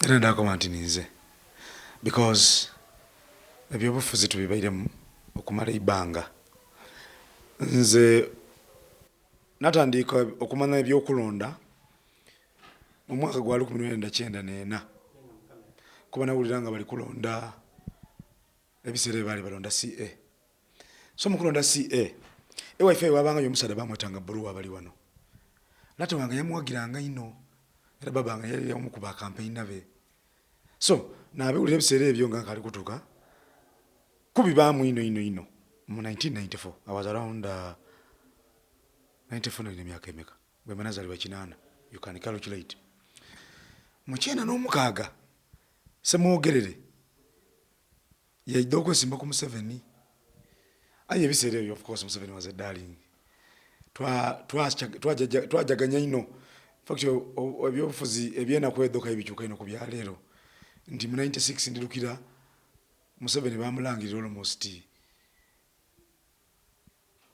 era ndakoma nti ninze because ebyobufuzi tubibairemu okumala ibanga. Nze natandika okumanya ebyokulonda mu mwaka gwa 1994 kuba nawulira nga bali kulonda ebiseera bali balonda CA. So mu kulonda CA ewaife wabangayo omusada bamwetanga Buluwa bali wano. Lati wange yamuwagiranga ino era babanga yali omu ku ba campaign nabe. So nabewulira ebiseera ebyo nga kali kutuka kubibaamu ino mu 1994. I was around 94 na myaka emeka bwe manazali wa 8. You can calculate. Mu 96 semwogerere yaidde okwesimba ku Museveni. Aye ebiseera ebyo of course Museveni was a darling. Twajaganya ino fact ebyobufuzi ebyena kwedoka ebikyuka ino ku byaleero nti mu 96 ndilukira Museveni bamulangirira almost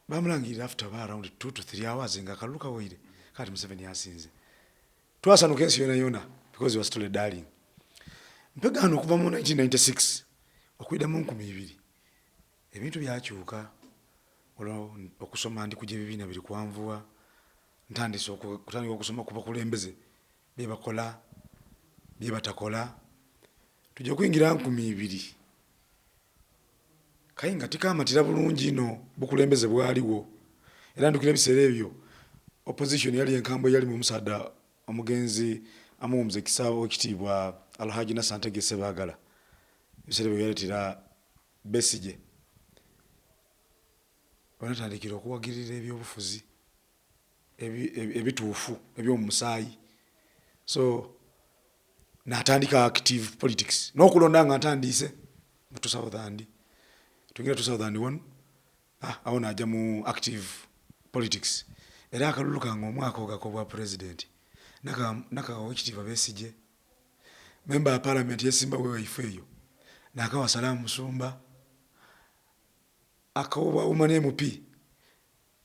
bamulangirira after around 2 to 3 hours nga kaluka waire kati Museveni yasinze. Twasanuka ensi yona because he was still a darling. Mpegano okuva mu 1996 okwida mu 2000 ebintu byakyuka. Okusoma ndi kuje bibina biri kwanvuwa ntandise okutandika okusoma kuba kulembeze bye bakola bye batakola tujja kuyingira 2000 kayinga tikamatira bulungi ino bukulembeze bwaliwo era ndukira ebiseera ebyo opposition yali enkambo yali mu musada omugenzi amuwumze kisaawo ekitiibwa Alhaji Nasante Gesebagala ebiseera ebyo yaletera Besigye banatandikira okuwagirira ebyobufuzi ebituufu ebyomusaayi. So natandika active politics n'okulonda nga ntandise mu 2000 tuingira 2001 awo najja mu active politics era akalulu kange omwaka ogako bwa president nakawa ekitiibwa Besigye member of parliament yesimba we waife eyo nakawa Salamu Musumba akawa umane MP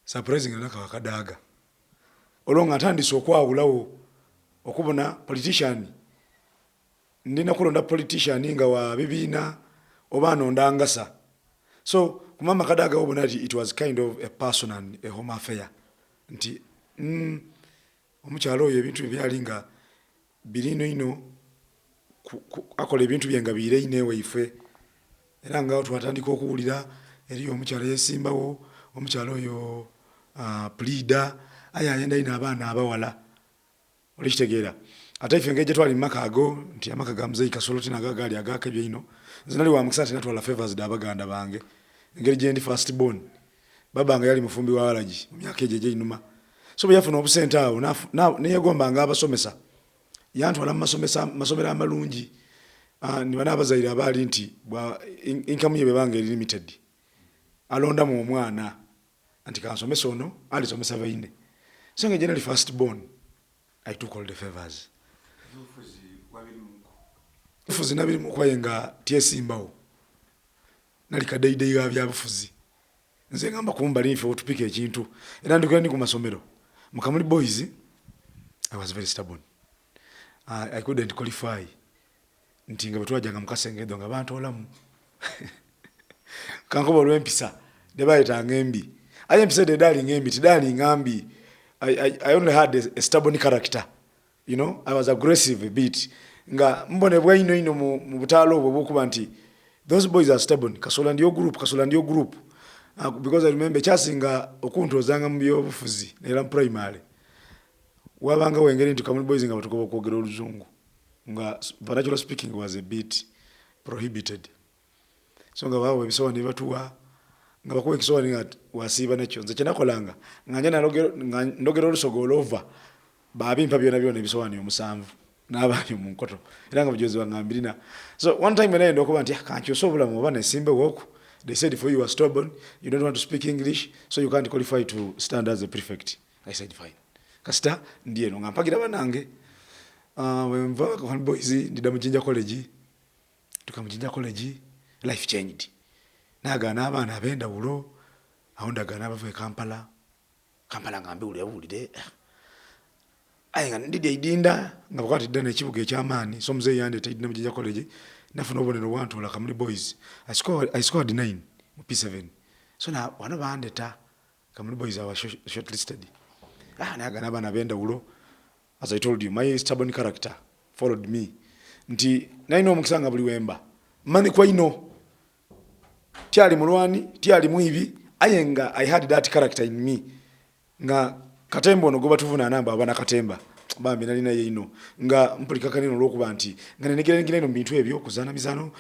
surprising nakawa Kadaga olonga atandise okwawulawo okubona politician ndina kulonda politician nga wa bibiina oba nondangasa. So kumama Kadaga obona it was kind of a personal a home affair nti omukyalo oyo ebintu byalinga birino ino akola ebintu byenga bire inewe ife era nga twatandika okuwulira eriyo omukyalo yesimbawo omukyalo oyo pleader ayayenda ina abaana abawala olishitegeera ate ife ngeje twali makago nti amaka ga Mzee Kasolo tina gagali agake bye ino zinali wa mukisati natwala favors da baganda bange ngeri jendi first born babanga yali mufumbi wa walaji mu myaka ejeje inuma. So byafuna obusenta awo neyegombanga abasomesa yantwala mu masomero amalungi ni bana abazaire abali nti income yebe bange limited alonda mu omwana anti kansomesa ono alisomesa baine. So nge generally first born I took all the favors. Bufuzi nabiri mukwayenga tiesimbawo nali kadeide ya byabufuzi nze ngamba kumbali ife otupike ekintu era ndikira ndi ku masomero Mukamuli boys I was very stubborn. I couldn't qualify nti nga betwajanga mukasengedo nga bantu olamu kankobo lwempisa debaita ngembi I am said darling ngembi tidali ngambi. I only had a stubborn character, you know. I was aggressive a bit nga mbone bwa ino mu butalo obwo bukuba nti those boys are stubborn. Kasola ndiyo group because I remember chasinga okuntozanga mu byobufuzi era primary wabanga wengeri nti Kamuli boys nga batukoba kwogera oluzungu nga vernacular speaking was a bit prohibited. So nga bawo ebisowani batuwa nga bakuwa ekisowani nga wasiba nakyo nze kyenakolanga nga njana ndogera olusogo olova babimpa byona ebisowani omusanvu n'abantu mu nkoto era nga bujozi wangambirina. So one time when I ndo okuba nti kancho sobula mu bana simbe woku they said for you are stubborn, you don't want to speak English, so you can't qualify to stand as a prefect. I said fine. Kasita ndiye no ngampagira banange when Kamuli boys ndida Mujinja college tukamujinja college life changed. Naga n'abaana abenda ulo ahondaga n'abava Kampala ngambe uli awulide ayenga ndidi idinda ngabakati dana ekibuga ekyamaani so mzee yande tayidina mujja college nafuna obonero wantu la Kamuli Boys I scored 9 mu P7 so na wano bandeta Kamuli Boys are shortlisted naga nabana benda ulo as I told you my stubborn character followed me nti naino omukisanga buli wemba mani kwa ino tiali mulwani tiali mwivi ayenga I had that character in me nga katembo no goba tuvuna namba abana katemba bambi nali naye ino nga mpulika kaneno lokuba nti nga negere no bintu ebyo kuzana mizano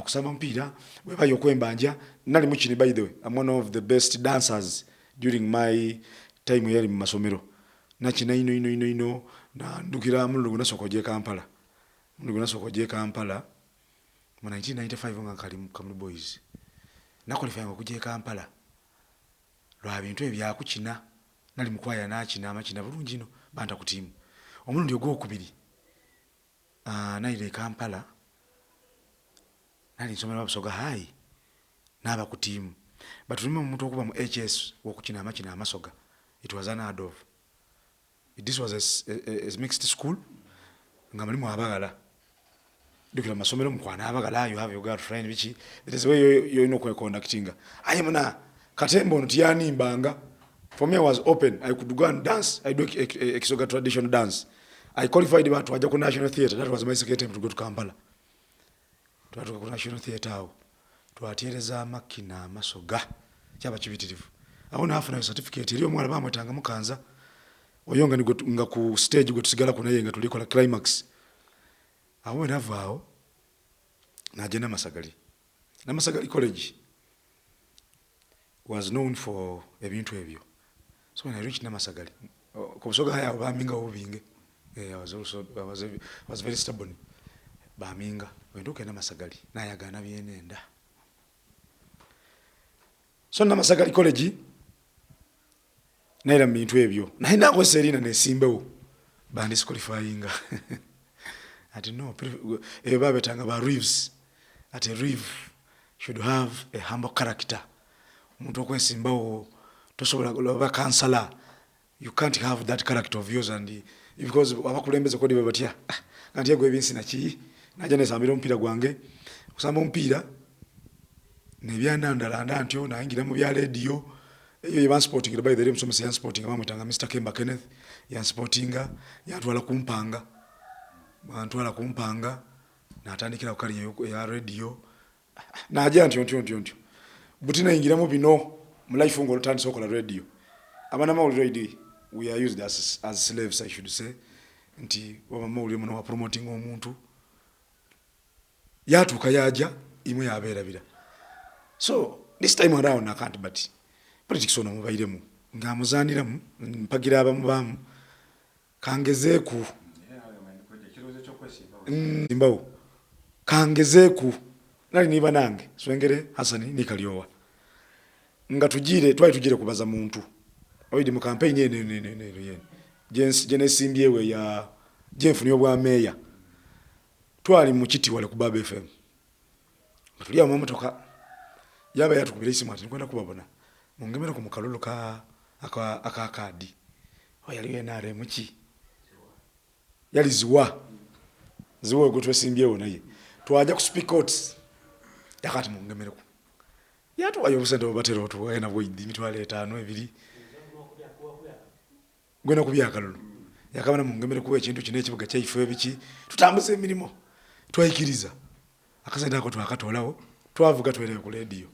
kusamba mpira weba yokwembanja nali muchini by the way I'm one of the best dancers during my time here mu masomero nachina ino na ndukira mulungu nasokoje Kampala mulungu nasokoje Kampala mu 1995 nga kali Kamuli Boys nakolifanga kuje Kampala lwa bintu ebyakukina nali mukwaya nakina amakina bulungi no banta ku timu omulundi ogwokubiri naile Kampala nali nsomera Busoga High naba ku timu batulime omuntu okuba mu HS okukina amakina amasoga it was unheard of. This was a mixed school nga mulimu abagala dukira masomero mukwana abagala you have your girlfriend bichi that is where you know conducting ayi muna katembo ntiyani mbanga for me I was open I could go and dance I do Kisoga traditional dance I qualified but waja ku National Theatre that was my second time to go to Kampala twatuka ku National Theatre awo twatiereza makina masoga cyaba kibitirifu aho nafu na certificate iliyo mwana bamwetanga mukanza oyonga nga ku stage go tusigala kuna yenga tulikola climax aho navao naje na Masagali College was known for ebintu ebyo so when I reached Namasagali ku Busoga High baminga obinge I was very stubborn baminga wenduke Namasagali nayagana byenenda so Namasagali College naira bintu ebyo naina ko serina nesimbewo bandi disqualifying ati no baba tanga ba Reeves ati Reeve should have a humble character umuntu okwesimbawo tosobola kuloba counselor you can't have that character of yours and because abakulembeze kodi babatya kanti yego ebinsi nachi naje nesambira ompira gwange kusamba ompira nebyanandalanda ntyo naingira mu bya radio eyo yaban sporting by the name somese yan sporting bamutanga Mr. Kemba Kenneth yan sportinga yatwala kumpanga natandikira kukali ya radio naje ntyo butina ingira mu bino mu life ngolo tandi sokola radio abana already we are used as slaves I should say nti waba mawuli muno wa promoting omuntu yatuka yaja imwe yaberabira so this time around I can't but politics ono mubairemu nga muzaniramu mpagira abamu kangezeku imbawo kangezeku nali niba nange swengere Hasani nikaliowa nga tujire kubaza muntu oyidi mu campaign yene jenesimbyewe ya jenfuni obwa meya twali mu kiti wale ku Baba FM tuliya mu motoka yaba yatukubira isimu ati kwenda kubabona mungemera ku mukalulu ka akakadi oyaliwe nare muki yali ziwa gutwesimbyewe naye twaja ku speak out yakati mungemera ku yatu ayo busendo batero tu ena boyidi mitwale 5 2 gwena kubyakalulu yakabana mungemera ku ekintu kine kibuga kyaife biki tutambuze emirimo twayikiriza akasenda ko twakatolawo twavuga twelebe ku radio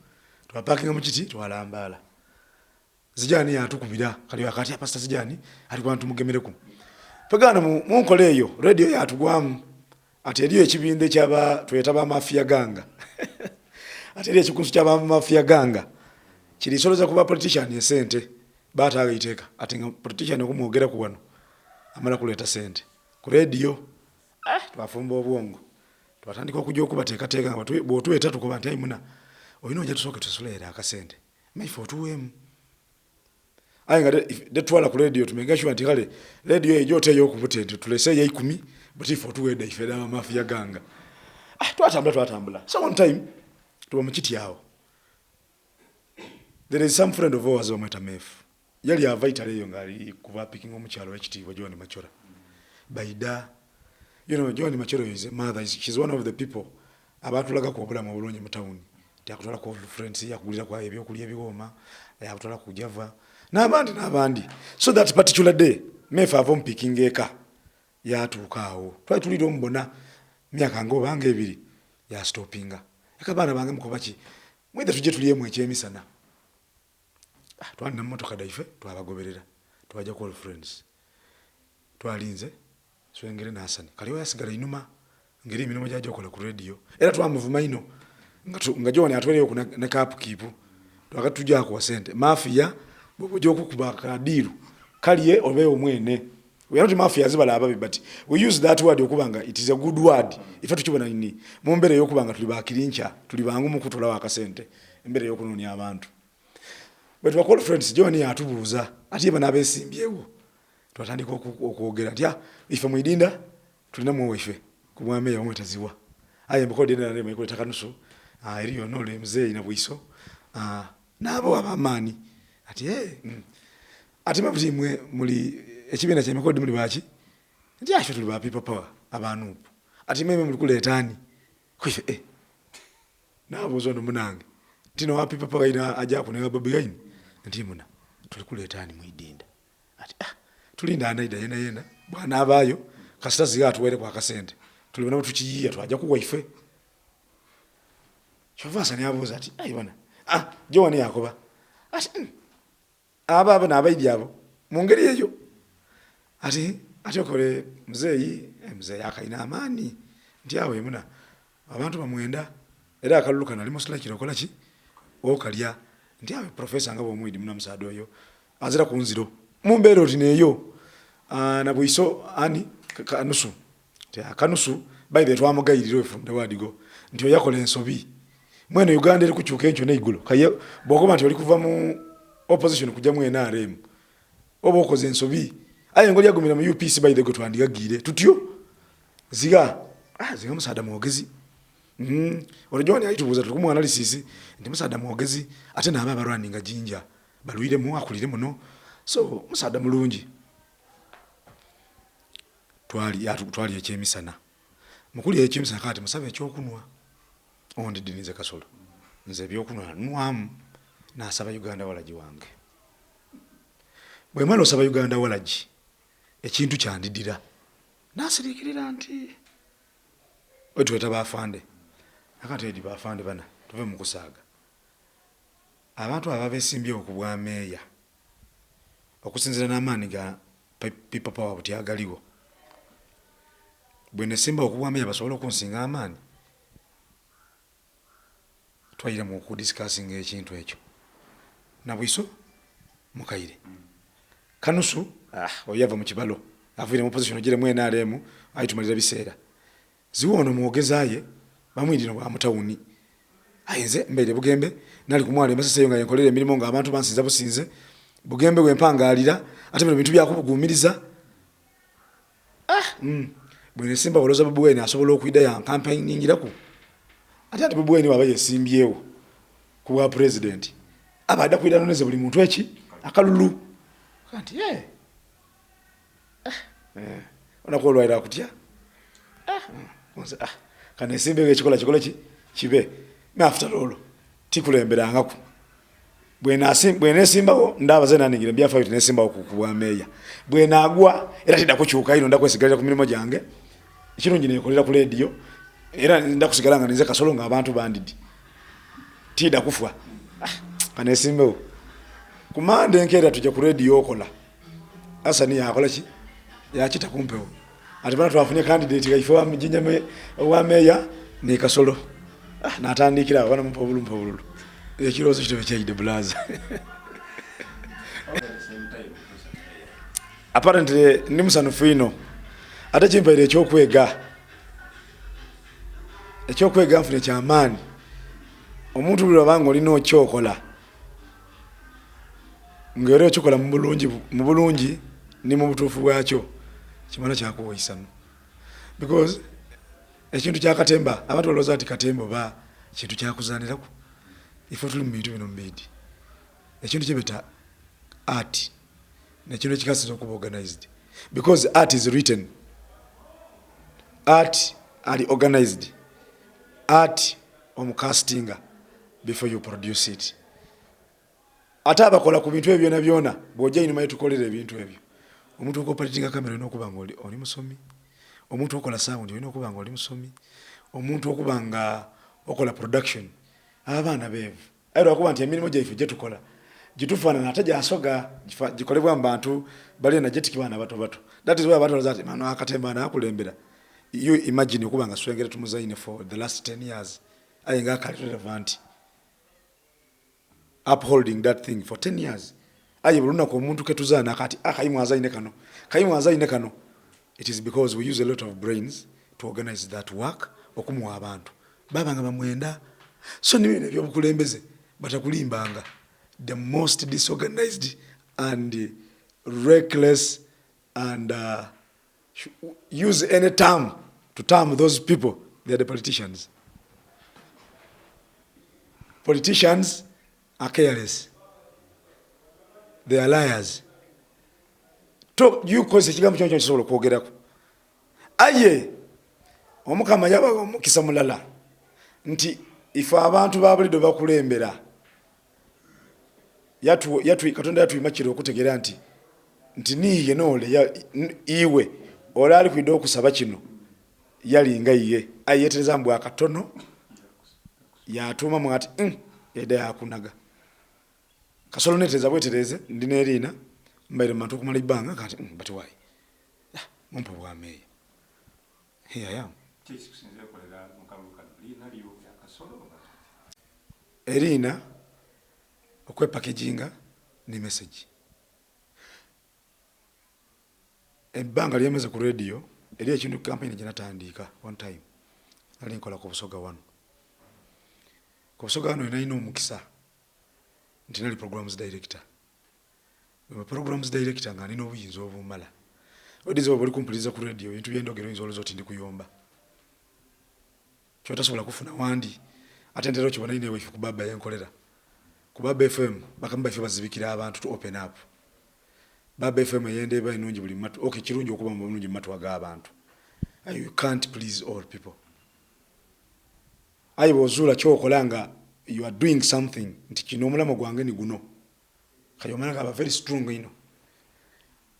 twaparkinga mu kiti twalambala zijani yatukubira kali wakati ya pastor zijani alikuwa ntumugemere ku pagana mu nkoleyo radio yatugwamu ati eriyo ekibinde kyaba twetaba mafia ganga ati eriyo ekikunsu kyaba mafia ganga kiri soloza kuba politician yesente bataga iteka ati politician okumwogera ku wano amala kuleta sente ku radio twafumba obwongo twatandika okujja okubateekateeka nga bw'otuweta tukuba nti ayimuna olina ojja tusooke tusolera akasente maife otuweemu aye nga tetwala ku radio tumenga sure nti kale radio ejo teyo okubutente tulese ye 10 but ife otuwedde ife dama mafia ganga twatambula so one time tuba mu kiti yawo there is some friend of ours omweta Mef yali avaitale eyo ngali kuba picking omukyalo w'ekitiibwa John Machora Baida. You know, Joan Machero is a mother. She's one of the people. Abatulaga ku obulamu obulungi mu town. Yakutwala ku friends yakugulira kwa ebyokulya ebigoma. Yakutwala ku Java. N'abandi. So that particular day, mefa avom picking eka. Yatuukaawo. Twali tulira omubona myaka ng'obanga ebiri ya stoppinga. Yakabana bange mukobaki. Mwede tujje tuliemu ekyemisana. Twalina mmotoka daife twabagoberera. Twaja call friends. Twalinze swengere nasani. Kaliwa yasigala inuma ngeri emirimu gy'ajja okola ku radio. Era twamuvuma ino nga John atweleyo ku ne cap keep. Twakatujja ku sente. Mafia bw'ojja okukuba kadiru. Kaliye obe omwene. We are not mafia zibala ababi, but we use that word okubanga it is a good word. Ifa tukibona nini mu mbere y'okubanga tuli bakirincha tuli bangu mu kutula wakasente mbere y'okunonya abantu. But we call friends John yatubuuza ati bana abesimbyewo twatandika okwogera ati ife mwidinda tulina mu ife kubwame ya omwetaziwa aye mbako denda ne mwiko takanusu eriyo nole mzee ina bwiso nabo abamani ati ati mabuti mwe muli ekibina kya mikodi muli baki nti asho tuli ba people power abantu ati meme muli kuletani kwife nabo zono munange tino wa people power ina aja kunega babigaini nti muna tuli kuletani mwidinda ati tulinda anaida yena bwana abayo kasita ziga tuwere kwa kasente tulibona tukiyiya twaja ku wife chovasa ne abuza ati bwana John yakoba ati aba nabaidi abo mungeri eyo ati okole mzee akaina amani nti awe muna abantu bamwenda era akaluluka nali musilakira okola ki okalya nti awe professor ngabo mwidi muna msado yo azira kunziro mumbere oti neyo na bwiso ani kanusu nti akanusu by the twamugayiriro from the word go nti yakola ensobi mwene Uganda eri kukyuka encho neigulo kaye bokoba nti oli kuva mu opposition kujja mu NRM obo okoze ensobi aye ngoli yagumira mu UPC by the go twandikagire tutyo ziga musada mwogezi olojoni ayitubuza tukumu analysis ndi musada mwogezi ate naba abarwaninga jinja balwire mu akulire muno so musada mulungi twali ekyemisana mukuli ekyemisana kati musabe ekyokunwa ondi dinize kasolo nze byokunwa nwamu nasaba Uganda walaji wange bwe mwana osaba Uganda walaji ekintu kyandidira nasirikirira nti otweta bafande akati edi bafande bana tuve mu kusaga abantu ababesimbye okubwa meya okusinzira n'amaani ga people power butyagaliwo bwe nesimba okubwa meya basobola okunsinga amaani twayira mu kudiscussing ekintu ekyo nabwiso mukaire kanusu oyava mu kibalo avire mu position ogire mu NRM ayitumalira biseera ziwono muogezaye bamwidino bwa mutawuni ayenze mbere bugembe nali kumwala embasase yo nga yenkolere emirimu nga abantu bansinza businze bugembe wempangalira ate bino bintu byakubugumiriza bwe simba boloza bubuweni asobola okuida ya campaign nyingirako ate bubuweni baba yesimbyewo kuwa president abada kuida noneze buli muntu eki akalulu kanti onakolwaira kutya kana simbe ekikola kibe after all tikulemberangako bwene simbawo ndabaze naningire byafa bit nesimbawo kukuwa meya bwene agwa era tida kukyuka ino ndakwesigalira ku mirimo gyange ekirungi nekolera ku radio era ndakusigalanga nize kasolo nga abantu bandidi tida kufwa kana simbawo kumande nkera tujja ku radio okola asani yakola ki yakita kumpewo ati bana twafunye candidate gaifa mjinja wa meya ni kasolo natandikira bana mpobulu ekirozo kitwe kyaide blaza apparently ndi musanufu ino ate kimbaire ekyokwega nfune kyamaani omuntu buli wabanga olina okyokola ngero ekyokola mu bulungi ni mu butuufu bwakyo kimana kyakuwoyisamu because ekintu kya katemba abantu baloza ati katembo ba kintu kyakuzanirako ifo tuli mu bintu bino mbidi ekintu kyebeta art nekintu ekikasiza okuba organized because art is written art ali organized, art omukastinga before you produce it. Ate abakola ku bintu ebyo byonna bw'ojja inyuma yetukolera ebintu ebyo. Omuntu okoperatinga kamera olina okuba nga oli musomi, omuntu okola sound olina okuba nga oli musomi, omuntu okuba nga okola production. Abaana beevu era okuba nti emirimu gyaife gye tukola gitufaanana ate gyasoga gikolebwa mu bantu bali energetic baana bato bato. That is why abantu bazati mano Akatemba anakulembera. You imagine okuba nga swengere tumuzaine for the last 10 years ayenga akali relevant, upholding that thing for 10 years. Aye buluna ko omuntu ketuzaana akati akayimu azaine kano. It is because we use a lot of brains to organize that work okumuwa abantu babanga bamwenda. So nibene byobukulembeze batakulimbanga the most disorganized and reckless and use any term to term those people. They are the politicians. Politicians are careless. They are liars. You cause ekigambo kyoncho kisobola okwogerako. Aye omukama yaba omukisa mulala nti ifa abantu babulido bakulembera yatu Katonda yatuyima okutegeera nti niye nole iwe olali kwidde okusaba kino yalinga iye ayetereza mbwa akatono yatuma mwati eda yakunaga kasolo neteza bwetereze ndine erina mbaire mantu kumala ibanga kati but why mumpa bwame here I am. Erina okwe packaginga ni message ebbanga lyemeze ku radio eri ekintu campaign gye natandika one time ali nkola ku Busoga 1. Ku Busoga 1 ina omukisa nti nali programs director. Programs director nga nina obuyinza obumala odizo obuli kumpuliza ku radio ebintu byendogero yinza olozo tindi kuyomba kyotasobola kufuna wandi ate ndero kibona ine wife ku baba yenkolera ku Baba FM bakamba ife bazibikira abantu to open up. Baba FM yende eba inungi buli matu okay kirungi okuba mu bulungi matu aga abantu. You can't please all people. Ayi bozula kyokolanga you are doing something nti kino omulamo gwange ni guno kayomana kaba very strong ino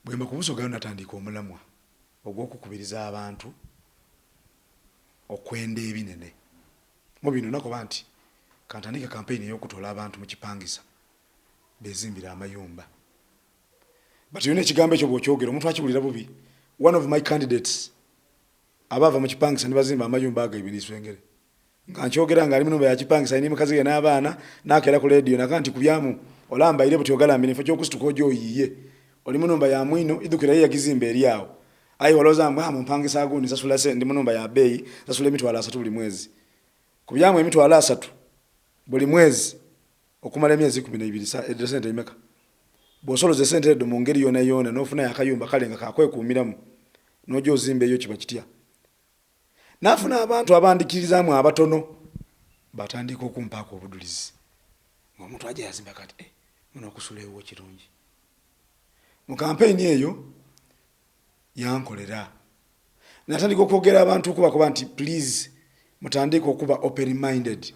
bwemba ku Busoga natandika omulamwa ogwokukubiriza abantu okwenda ebinene mu bino nako banti kantandika campaign yokutola abantu mu kipangisa bezimbira amayumba. But yone ekigambo ekyo bwokyogera omuntu akibulira bubi. One of my candidates abava mu kipangisa nibazimba amayumba agaibniswengere nga nkyogera nga ali munumba ya kipangisa ni mukazi yena abaana nakera ku radio nakanti kubyamu olamba ile butyogalambye nifo kyokusituko ojo yiye oli munumba ya mwino idukira ye yagizimba eri yawo ayi waloza mbwa mu mpangisa agundi sasula se ndi munumba ya bei sasula emitwala 3 buli mwezi kubyamu emitwala 3 buli mwezi okumala emyezi 12 edresente imeka bosolo ze sente edo mu ngeri yona nofuna yakayumba kalenga kakwekuumiramu nojo ozimbe eyo kiba kitya nafuna abantu abandikirizamu abatono batandika okumpaako obudulizi omuntu aje yazimba kati muno okusulewo kirungi mu campaign eyo yankolera natandika okwogera abantu okuba nti please mutandika okuba open minded.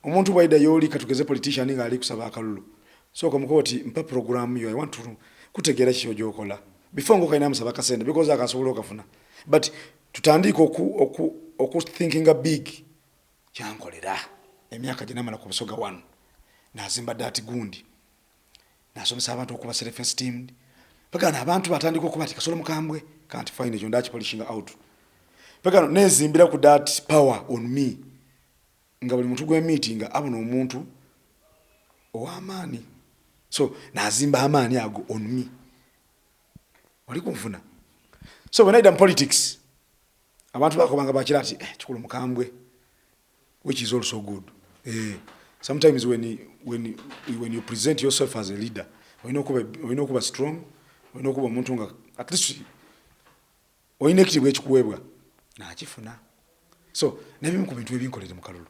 Omuntu bwaida yoli katugeze politician nga ali kusaba akalulu so komukoti mpa program yo I want to kutegera kyo jokola before ngo kaina musaba kasende because akasobola okafuna but tutandika oku thinking a big kyankolera emyaka jinamala ku Busoga 1 nazimba dati gundi nasomesa abantu okuba self esteemed pagana abantu batandika okubati kasolo mukambwe can't find ejo ndachi polishing out pagano nezimbira ku that power on me nga buli muntu gwe meeting abona omuntu owamani so nazimba amani ago on me wali kumfuna. So when I done politics abantu bakobanga bakira ati chikulu mukambwe which is also good. Sometimes when you present yourself as a leader we know kuba strong we know kuba muntu nga at least oyinekitibwe ekikuwebwa na akifuna. So nebimu ku bintu ebinkolere mu kalulu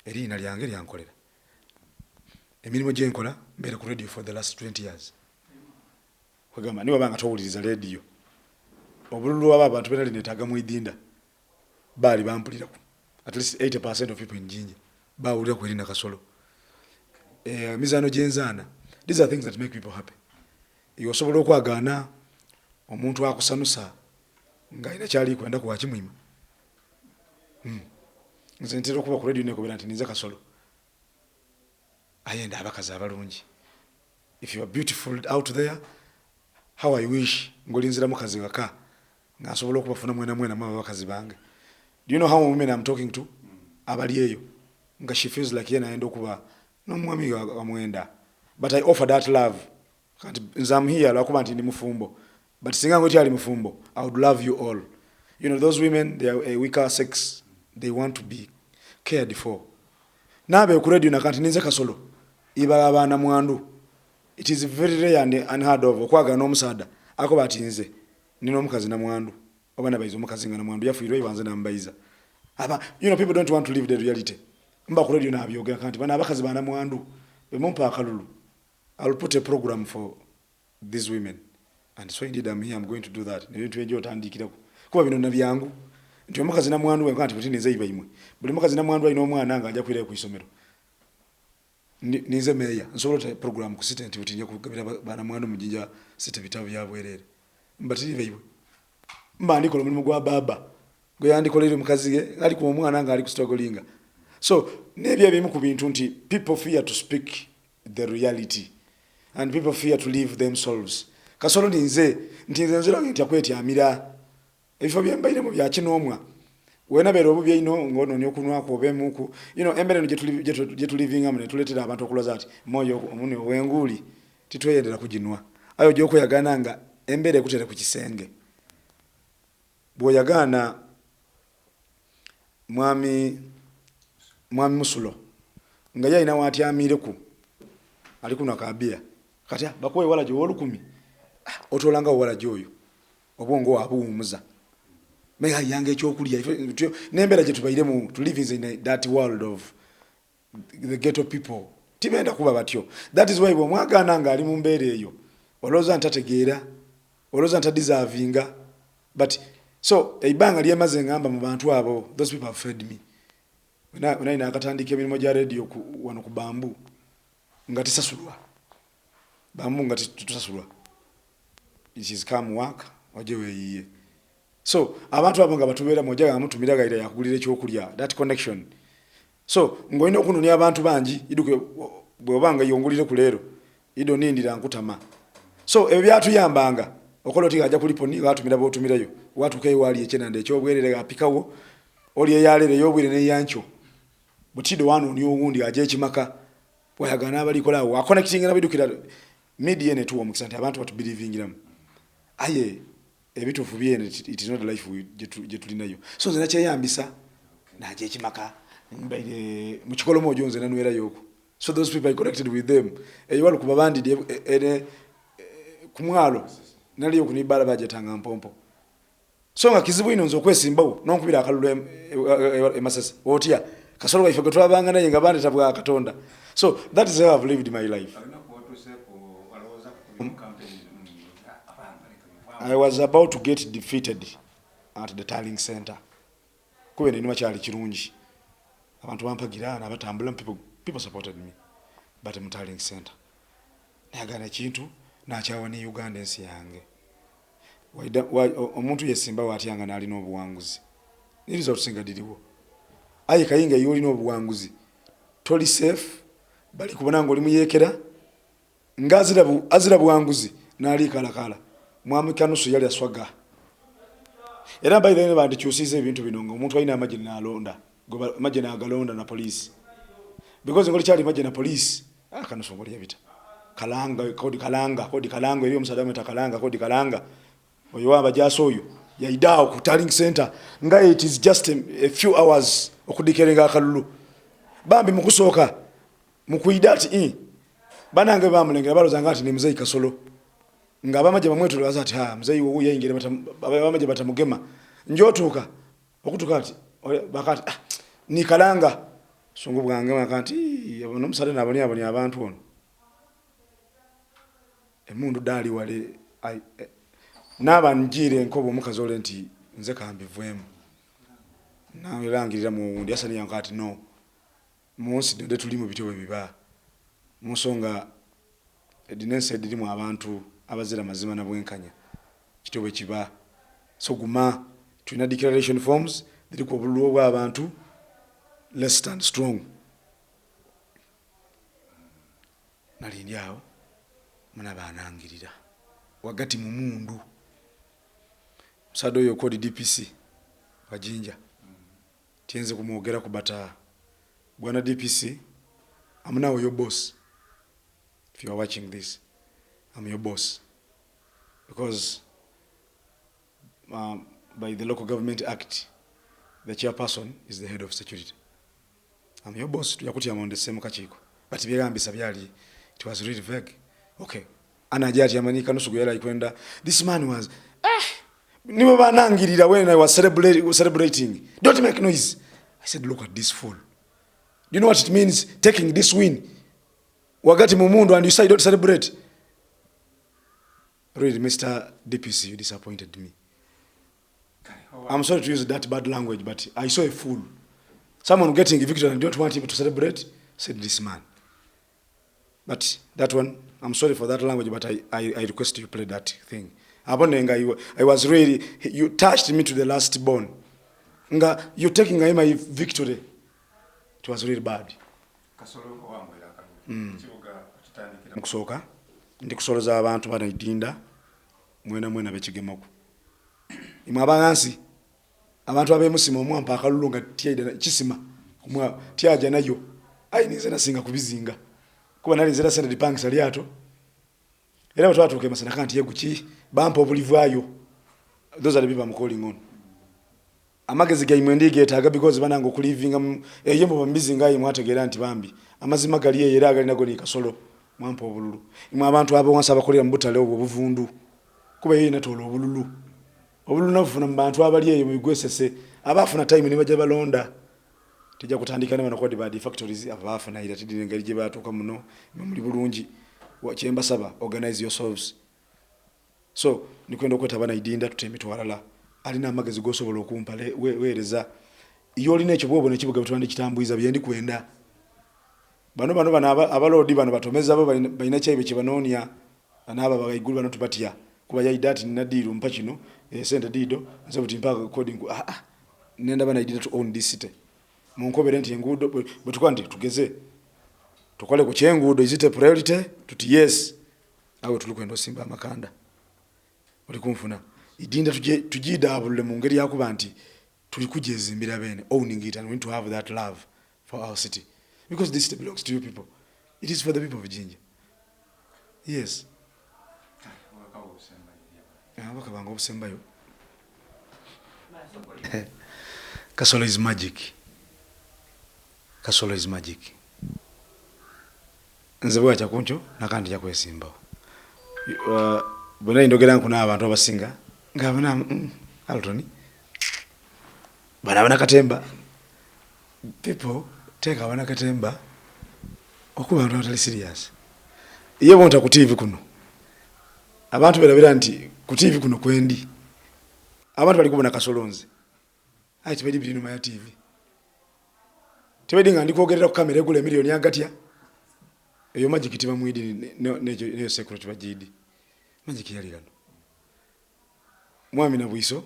erina lyange lyankolera emirimu gye nkola mbere ku radio for the last 20 years kwegamba niwe banga towuliriza radio obululu aba abantu bena linetaga mu idinda bali bampulira at least 80% of people in Jinja bawulira ku Erina Kasolo mizano gyenzana. These are things that make people happy. Yosobola okwagaana omuntu akusanusa nga ina kyali kwenda ku Kimwima. Nze ntera okuba ku radio nekobera nti ninze Kasolo ayenda abakazi abalungi. If you are beautiful out there, how I wish ngolinzira mukazi waka nga asobola okubafuna mwena mama bakazi bange. Do you know how women I'm talking to? Abali eyo nga she feels like yena ayenda okuba n'omwami amwenda. But I offer that love. I'm here lwakuba nti ndi mufumbo. But singa ngoti ali mufumbo, I would love you all. You know, those women, they are a weaker sex. They want to be cared for. Nabe ku radio nakanti ninze Kasolo. Iba abana mwandu. It is very rare and unheard of. Okwaga n'omusada. Ako batinze. Nino omukazi na mwandu. Obana baizo omukazi nga na mwandu. Yafuirwa ibanze na mbaiza. You know, people don't want to live the reality. Mba ku radio na abyogera kanti bana abakazi bana mwandu. Bemumpa akalulu. I'll put a program for these women. And so indeed I'm here, I'm going to do that. Nebintu otandikira kuba bino nabyangu. Nti omukazi na mwandu we kanti butinze iba imwe. Buli mukazi na mwandu alina omwana nga ajja kwira ku isomero. Ninze meya nsobola program ku site nti butinye kugabira bana mwandu mu Jinja site bitabu bya bwerere. Mbatiri iba imwe. Mba ndikola mulimu gwa baba. Gwe yandikolera mukazi ye ali ku omwana nga ali ku struggling. So nebye ebimu ku bintu nti people fear to speak the reality and people fear to live themselves. Kasolo ninze nzira nti akweti amira efo byembaire mu bya kinomwa wena bero obubye ino ngono nyokunwa ko bemuku embere je living amne tuletera abantu okuloza ati moyo omune wenguli titweyendera kujinwa ayo joko yagananga embere kutere ku kisenge boyagana mwami musulo nga yina wati amireku ali kuna kabia kati bakoye wala jo 10 otolanga wala joyo obongo abuumuza mega yange ekyokulya nembera je tubaire mu to live in that world of the ghetto people tibenda kuba batyo. That is why bomwagana nga ali mu mbere eyo oloza ntategeera oloza ntadiservinga but so eibanga lyemaze ngamba mu bantu abo those people have fed me when ina akatandika emirimu gya radio wano ku Bambu nga tisasulwa Bambu nga tutasulwa it is come work wajewe yiye. So abantu abo nga batubera mojaga amutumira gaira yakugulira ekyokulya that connection. So ngoine okununya abantu bangi iduke bwobanga yongulire ku lero ido nindira nkutama. So ebyo byatuyambanga okoloti aja kuliponi batumira botumirayo watu kai wali ekyenande ekyobwerere apikawo oli eyalere yobwire ne yancho butido wano ni owundi aje ekimaka wayagana abali kola wa connecting na bidukira media ne tuwo mukisante abantu batu believingiramu aye ebitufu byene it is not the life je tulinayo. So nze nakyeyambisa naje ekimaka mbaire mu kikolo mojo nze nanwera yoko. So those people I connected with them eyo kuba bandi kumwalo nali yokunibala bajetanga mpompo. So nga kizibu ino nzo kwesimbawo nonkubira akalulu emasese otya Kasolo ife gotwa banga naye nga bandi tabwa Katonda. So that is how I've lived my life. I was about to get defeated at the Tarling Center. Kube ni machali kirungi. Abantu bampagirana batambula people supported me. But mu Tarling Center. Nagana kintu nakyawa ni Uganda ensi yange. Omuntu yesimba watyanga nali n'obuwanguzi. Nirizo tusinga diriwo. Aye kayinga yoli n'obuwanguzi. Toli safe bali kubona ngo oli muyekera azira buwanguzi nali kalakala. Mwami kanusu yali aswaga. Era bayire bandi kyusize ebintu binongo omuntu ayina amagye alonda. Goba amagye agalonda na police. Because ngoli kyali amagye na police. Kanusu ngoli yabita. Kodi kalanga eri omusada meta kodi kalanga. Oyo waba jasoyo yaidao ku Tarling Center nga it is just a few hours okudikerenga akalulu. Bambi mukusoka mukuidati banange bamulengera baloza ngati ni Mzee Kasolo. Nga bamaje bamwetu lwaza ati Mzee wo yayingire bamaje batamugema njotuka okutuka ati bakati ni kalanga sungu bwange bakati abono musale naboni abantu ono emundu dali wale naba njire nkobo omukazi ole nti nze kambivwemu nawe langirira mu wundi asani yankati no munsi de tuli mu bityo biba musonga edinense dirimu abantu abazira mazima na bwenkanya kityo kiba so guma tuna declaration forms diri ko bulwo bwa abantu let's stand strong nalindi awo muna banangirira wagati mu mundu sado yo kodi DPC wajinja tienze kumwogera kubata bwana DPC I'm now your boss. If you are watching this, I'm your boss because by the Local Government Act the chairperson is the head of security. I'm your boss. Tuyakuti on the same kachiko but byagambisa byali it was really vague. Okay anajaji amanika nusuguyala ikwenda this man was niwe banangirira when I was celebrating don't make noise. I said look at this fool. Do you know what it means taking this win wagati mumundu and you say don't celebrate? Really Mr. DPC, you disappointed me. I'm sorry to use that bad language, but I saw a fool, someone getting evicted and don't want him to celebrate. Said this man. But that one, I'm sorry for that language, but I request you play that thing. I was really, you touched me to the last bone. You're taking my victory. It was really bad. Mukusoka ndi kusoloza abantu banaidinda mwena bekigemako imwe abangansi abantu abemusima omwampa akalulunga tiyaida kisima kumwa tiyaja nayo ayinize nasinga kubizinga kuba nali nzera sende dipangisa lyato era watu kemasana kanti yeguki bampa obulivwayo. Those are the people I'm calling on. Amagezi ga imwe ndige taga because banango kulivinga yembo bambizinga imwe ategera nti bambi amazima gali yera agali nago ni kasolo mwampa obululu imwe abantu abo wansa bakolera mbutale obwo buvundu kuba yeye natolo obululu nafuna mbantu abali yeye mugwesese abafuna time ne bajja balonda tijja kutandika ne banakodi badi factories abafuna ira tidire ngari je batuka muno muri bulungi wachemba saba organize yourselves. So nikwenda kweta bana idinda tutemito walala alina amagezi gosobola okumpa weereza iyo lina ekyo bwobo nekibuga bitwande kitambuiza byendi kwenda bano abalodi bano batomeza abo balina kyebe kibanonia anaba bagayigulu bano tubatia kuba ya idati nina diru mpachino sente dido nze buti mpaka coding nenda bana idinda to own this city munkobere nti engudo bwetukwandi tugeze tukole ku kyengudo is it a priority tuti yes awe tulukwenda osimba amakanda oli kumfuna idinda tujidabule mu ngeri yakuba nti tuli kujezimbira bene owning it and we need to have that love for our city because this city belongs to you people. It is for the people of Jinja. Yes. Kasolo is magic. Kasolo is magic. Nzebwa chakuncho nakandi yakwesimba. Bwana indogera nkuna abantu abasinga ngabana Altoni bana katemba people take bana katemba okuba abantu atali serious iye bonta ku TV kuno abantu berabira nti ku TV kuno kwendi abantu bali kubona kasolonze ati bedi bino ya TV tebedi ngandi kogerera ku kamera egule milioni yagatya eyo magic tiba muidi ne security bajidi magic yalirano mwami na bwiso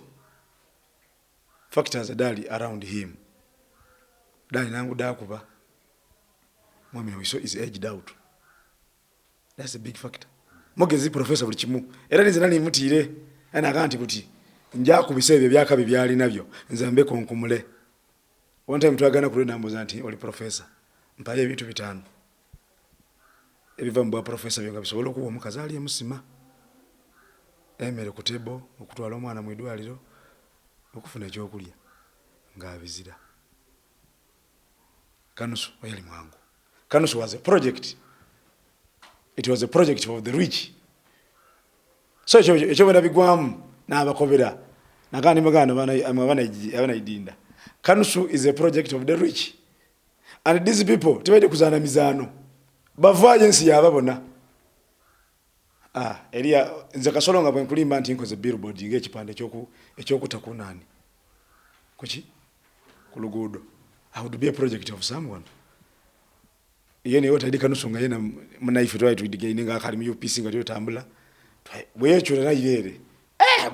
factors adali around him dali nangu dakuba mwami na bwiso is aged out. That's a big factor. Mogezi professor buli kimu era nzinali mutire ana akanti buti nja kubisebye byakabi byali nabyo nzambe konkumule one time twagana kule nambo zanti oli professor mpaye ebintu bitano ebiva mbwa professor byo ngabisobola okuwa mukazali emusima emere kutebo okutwala omwana mu idwaliro okufuna ekyokulya ngabizira Kanusu oyali mwangu. Kanusu was a project. It was a project of the rich. So ekyo bana bigwamu n'abakobera nakandi magana bana idinda. Kanusu is a project of the rich. And these people tebede kuzana mizano bavaje nsi yababona Elia nze Kasolo nga bwe nkulimba nti nkoze billboard ng'ekipande ekyokutakuna kuki ku luguudo. I would be a project of someone. Yene yote ndika nusunga yena munaife twali tuidigaine nga akali mu UPC nga tuyotambula. Bweyecho na yere.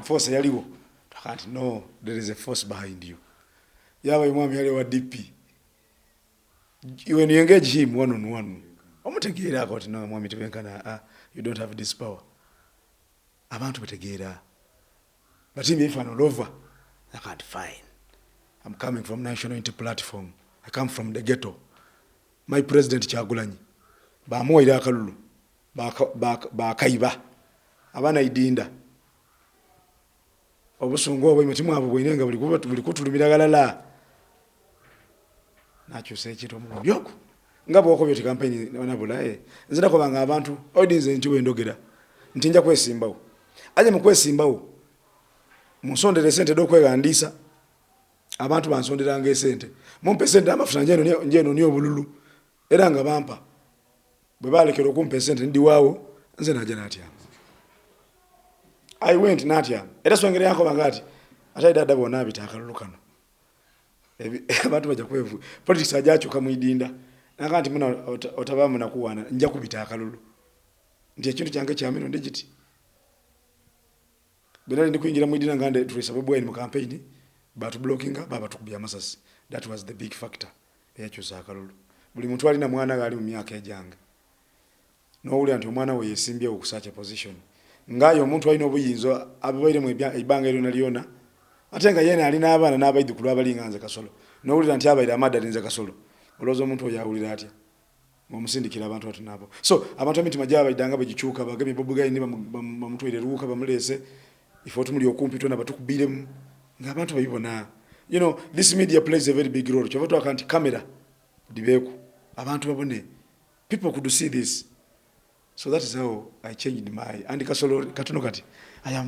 Force yaliwo. Takati no, there is a force behind you. Yawe mwami yali wa DP. When you engage him one on one, omutegeera akoti no mwami tebenkana you don't have this power. Abantu betegeera. But if I'm all over, I can't find. I'm coming from National Unity Platform. I come from the ghetto. My president Kyagulanyi. Bamuwaire akalulu. Bakaiba. Abana idinda. Obusungu obwo imitima abo bwenenga buli kutulumira galala. Nacho sekito mu byoko. Ngabo okobyo ti campaign onabula nzira ko banga abantu audience nti wendogera. Ntinja kwesimbawo. Aje mukwesimbawo. Musondere sente dokwegandisa. Abantu bansondera ngesente. Mumpe sente amafuta njeno niyo bululu. Era nga bampa. Bwe balekero kumpe sente ndi wawo nze naje natya. I went natya. Era swengere yako bangati. Ate dada bona abita akalulu kano. Abantu baja kwevu. Politics ajacho kamwidinda. Nakati muna otabamu nakuwana nja kubita akalulu. Ndiye kintu kyange kyamino digit. Bena ndi kuingira mwidina ngande tulisababu mu campaign. But blocking baba tukubya masasi. That was the big factor. Eyakyusa akalulu. Buli muntu alina mwana gali mu myaka ejanga. No uli anti omwana we yesimbye okusacha position. Ngayo omuntu alina obuyinzo ababaire mu ibanga eryo naliona. Ate nga yene alina abana n'abaidukulu abalinganze Kasolo. No uli anti abaire amadali nze Kasolo. Olozo omuntu oyawulira atya. Mumusindikira abantu atunabo. So abantu emitima gyaba idanga bagichuka bagabi bobuga ni bamutwire ruka bamulese. Ifo tumuli okumpi tona batukubiremu. Ngabantu bayibona. You know, this media plays a very big role. Chovoto akanti camera dibeku. Abantu babone. People could see this. So that is how I changed my Andy Kasolo katono kati. I am